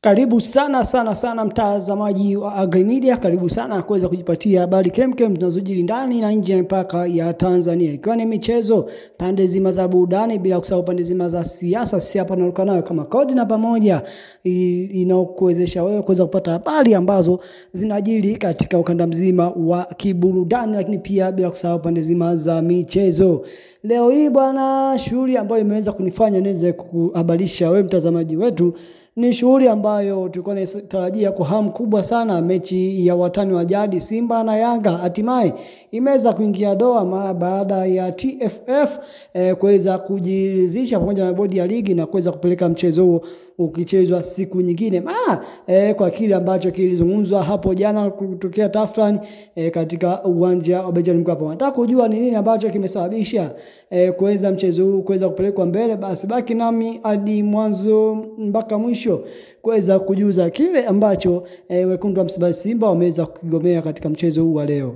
Karibu sana mtazamaji wa AgriMedia, karibu sana kuweza kujipatia habari kemkem zinazojiri ndani na nje ya mipaka ya Tanzania. Ikiwa ni michezo, pande zima za burudani, bila kusahau pande zima za siasa, sisi hapa tunaruka nayo kama kodi na pamoja inaokuwezesha wewe kuweza kupata habari ambazo zinajiri katika ukanda mzima wa kiburudani, lakini pia bila kusahau pande zima za michezo. Leo hii bwana, shughuli ambayo imeweza kunifanya niweze kuhabarisha wewe mtazamaji wetu ni shughuli ambayo tulikuwa tunatarajia kwa hamu kubwa sana. Mechi ya watani wa jadi Simba na Yanga hatimaye imeweza kuingia doa mara baada ya TFF kuweza kujiridhisha pamoja na bodi ya ligi na kuweza kupeleka mchezo huo ukichezwa siku nyingine. Kwa kile ambacho kilizungumzwa hapo jana kutokea tafrani katika uwanja wa Benjamin Mkapa. Nataka kujua ni nini ambacho kimesababisha kuweza mchezo huu kuweza kupelekwa mbele. Basi baki nami hadi mwanzo mpaka mwisho kuweza kujuza kile ambacho wekundu wa Msimbazi Simba wameweza kugomea katika mchezo huu wa leo.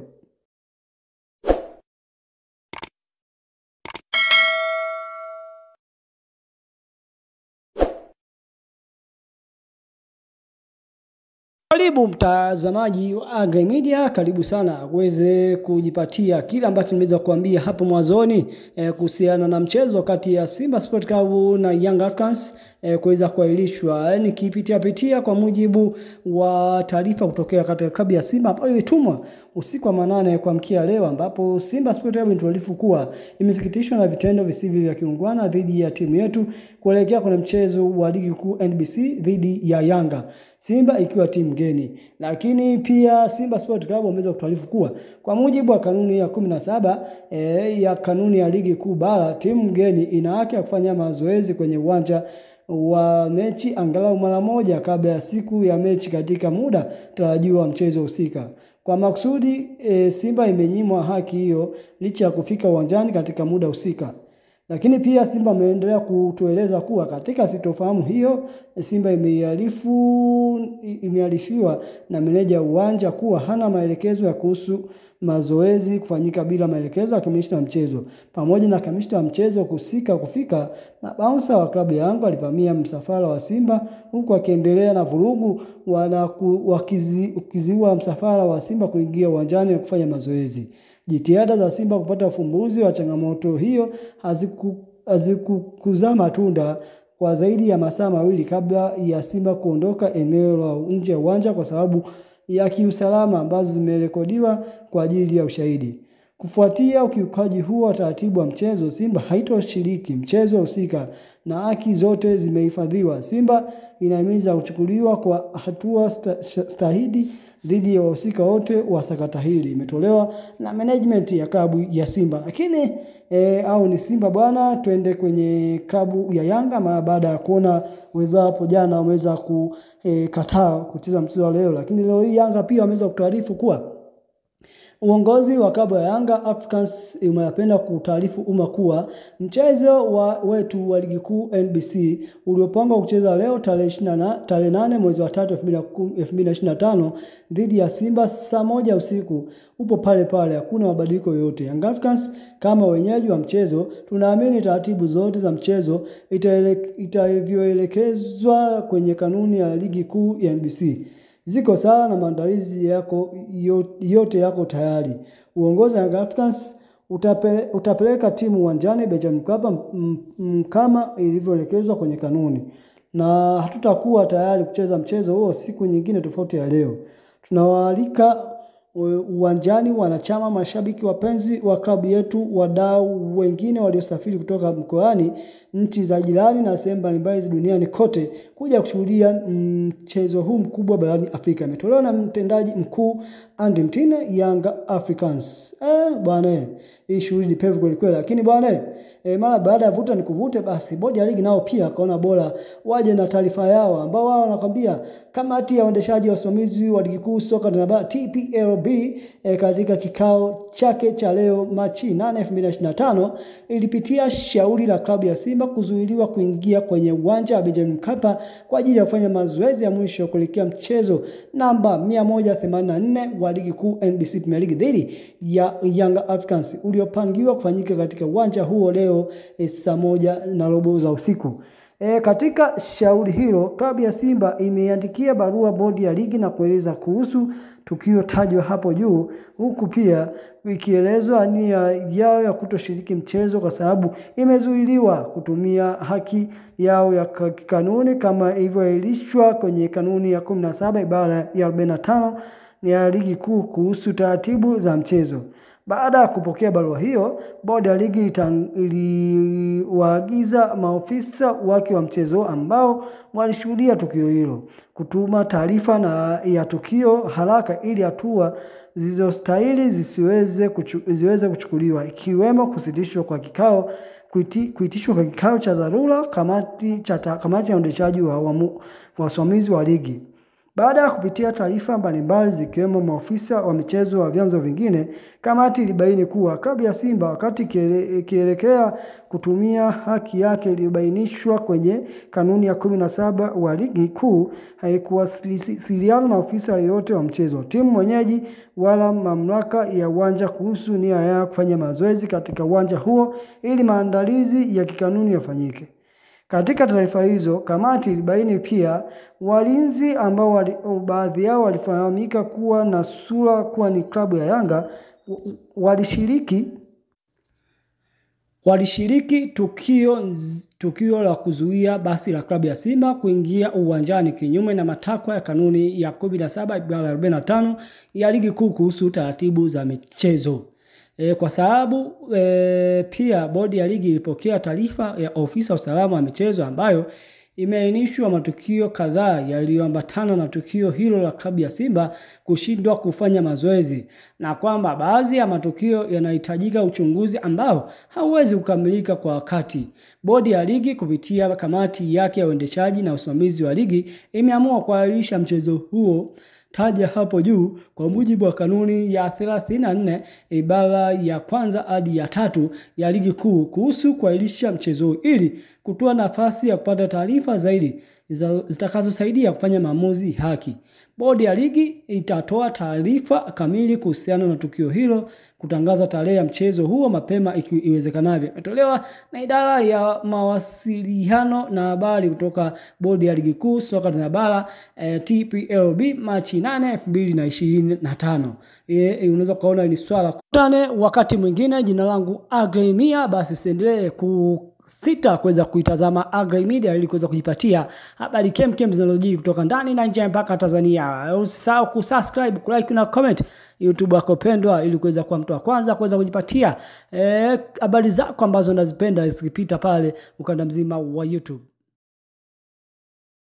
Karibu mtazamaji wa AgriMedia, karibu sana uweze kujipatia kila ambacho nimeweza kuambia hapo mwanzoni kuhusiana na mchezo kati ya Simba Sport Club na Young Africans kuweza kuahirishwa. Nikipitia kwa mujibu wa taarifa kutokea katika klabu ya Simba ambayo ilitumwa usiku wa manane kuamkia leo, ambapo Simba Sport Club inatuarifu kuwa imesikitishwa na vitendo visivyo vya kiungwana dhidi ya timu yetu kuelekea kwenye mchezo wa ligi kuu NBC dhidi ya Yanga, Simba ikiwa timu mgeni. Lakini pia Simba Sport Club wameweza kutaarifu kuwa kwa mujibu wa kanuni ya 17 ya kanuni ya ligi kuu bara, timu mgeni ina haki ya kufanya mazoezi kwenye uwanja wa mechi angalau mara moja kabla ya siku ya mechi katika muda tarajiwa wa mchezo husika. Kwa maksudi Simba imenyimwa haki hiyo licha ya kufika uwanjani katika muda husika. Lakini pia Simba ameendelea kutueleza kuwa katika sitofahamu hiyo, Simba imearifiwa na meneja uwanja kuwa hana maelekezo ya kuhusu mazoezi kufanyika bila maelekezo ya kamishna wa mchezo. Pamoja na kamishna wa mchezo kufika na bouncer wa klabu ya Yanga alivamia msafara wa Simba huku akiendelea na vurugu wakiziua msafara wa Simba kuingia uwanjani na kufanya mazoezi. Jitihada za Simba kupata ufumbuzi wa changamoto hiyo hazikuzaa matunda kwa zaidi ya masaa mawili kabla ya Simba kuondoka eneo la nje ya uwanja kwa sababu ya kiusalama ambazo zimerekodiwa kwa ajili ya ushahidi. Kufuatia ukiukaji huo wa taratibu wa mchezo, Simba haitoshiriki mchezo husika na haki zote zimehifadhiwa. Simba inahimiza kuchukuliwa kwa hatua stahidi dhidi ya wahusika wote wa sakata hili. Imetolewa na management ya klabu ya Simba. Lakini au ni Simba bwana, twende kwenye klabu ya Yanga mara baada ya kuona wenzao hapo jana wameweza kukataa kucheza mchezo leo. Lakini leo hii Yanga pia wameweza kutaarifu kuwa uongozi wa klabu ya Yanga Africans umependa kutaarifu umma kuwa mchezo wetu wa ligi kuu NBC uliopangwa kucheza leo tarehe 8 mwezi wa 3 2025 dhidi ya Simba saa 1 usiku upo pale, hakuna mabadiliko yoyote. Young Africans kama wenyeji wa mchezo tunaamini taratibu zote za mchezo itavyoelekezwa kwenye kanuni ya ligi kuu ya NBC ziko sawa na maandalizi yote yako tayari. Uongozi wa Young Africans utapeleka timu uwanjani Benjamin Mkapa kama ilivyoelekezwa kwenye kanuni, na hatutakuwa tayari kucheza mchezo huo siku nyingine tofauti ya leo. Tunawaalika uwanjani wanachama, mashabiki wapenzi wa klabu yetu, wadau wengine waliosafiri kutoka mkoani, nchi za jirani na sehemu mbalimbali duniani kote kuja kushuhudia mchezo huu mkubwa barani Afrika. Imetolewa na mtendaji mkuu Andy Mtine, Young Africans. Bwana, hii shughuli ni pevu kweli kweli. Lakini bwana, mara baada ya vuta nikuvute, basi bodi ya ligi nao pia kaona bora waje na taarifa yao ambao wao wanakwambia kamati ya uendeshaji wa usimamizi wa ligi kuu soka Tanzania TPLB katika kikao chake cha leo Machi 8, 2025 ilipitia shauri la klabu ya Simba kuzuiliwa kuingia kwenye uwanja wa Benjamin Mkapa kwa ajili ya kufanya mazoezi ya mwisho kuelekea mchezo namba 184 wa ligi kuu NBC Premier League dhidi ya Young Africans uliopangiwa kufanyika katika uwanja huo leo saa 1:15 usiku. Katika shauri hilo, klabu ya Simba imeiandikia barua bodi ya ligi na kueleza kuhusu tukio tajwa hapo juu, huku pia ikielezwa nia yao ya kutoshiriki mchezo kwa sababu imezuiliwa kutumia haki yao ya kanuni kama ilivyoainishwa kwenye kanuni ya 17 ibara ya 45 ya ligi kuu kuhusu taratibu za mchezo. Baada ya kupokea barua hiyo, bodi ya ligi iliwaagiza maofisa wake wa mchezo ambao walishuhudia tukio hilo kutuma taarifa ya tukio haraka ili hatua zilizostahili ziweze kuchukuliwa, ikiwemo kuitishwa kwa kikao cha dharura kamati ya uendeshaji wa wasimamizi wa ligi. Baada ya kupitia taarifa mbalimbali zikiwemo maofisa wa michezo wa vyanzo vingine, kamati ilibaini kuwa klabu ya Simba wakati ikielekea kutumia haki yake iliyobainishwa kwenye kanuni ya 17 wa ligi kuu haikuwasiliana na ofisa yeyote wa mchezo, timu mwenyeji wala mamlaka ya uwanja kuhusu nia ya kufanya mazoezi katika uwanja huo ili maandalizi ya kikanuni yafanyike. Katika taarifa hizo, kamati ilibaini pia walinzi ambao baadhi yao walifahamika kuwa na sura kuwa ni klabu ya Yanga walishiriki tukio la kuzuia basi la klabu ya Simba kuingia uwanjani kinyume na matakwa ya kanuni ya 17 ibara 45 ya ligi kuu kuhusu taratibu za michezo. Kwa sababu pia bodi ya ligi ilipokea taarifa ya ofisa usalama wa michezo ambayo imeainishwa matukio kadhaa yaliyoambatana na tukio hilo la klabu ya Simba kushindwa kufanya mazoezi, na kwamba baadhi ya matukio yanahitajika uchunguzi ambao hauwezi kukamilika kwa wakati. Bodi ya ligi kupitia kamati yake ya uendeshaji na usimamizi wa ligi imeamua kuahirisha mchezo huo taja hapo juu kwa mujibu wa kanuni ya 34 ibara ya 1 hadi ya 3 ya ligi kuu kuhusu kuahirisha mchezo ili kutoa nafasi ya kupata taarifa zaidi zitakazosaidia kufanya maamuzi haki. Bodi ya ligi itatoa taarifa kamili kuhusiana na tukio hilo, kutangaza tarehe ya mchezo huo mapema iwezekanavyo. Imetolewa na idara ya mawasiliano na habari kutoka bodi ya ligi kuu soka Tanzania bara TPLB Machi 8, 2025. Unaweza kuona ni swala. Kutane wakati mwingine. Jina langu Agrey Mia, basi usiendelee kuweza kuitazama Agrey Media ili kuweza kujipatia habari kemkem zinazojiri kutoka ndani na nje mpaka Tanzania. Usisahau kusubscribe, kulike na comment YouTube wako pendwa ili kuweza kuwa mtu wa kwanza kuweza kujipatia habari zako ambazo unazipenda zikipita pale ukanda mzima wa YouTube.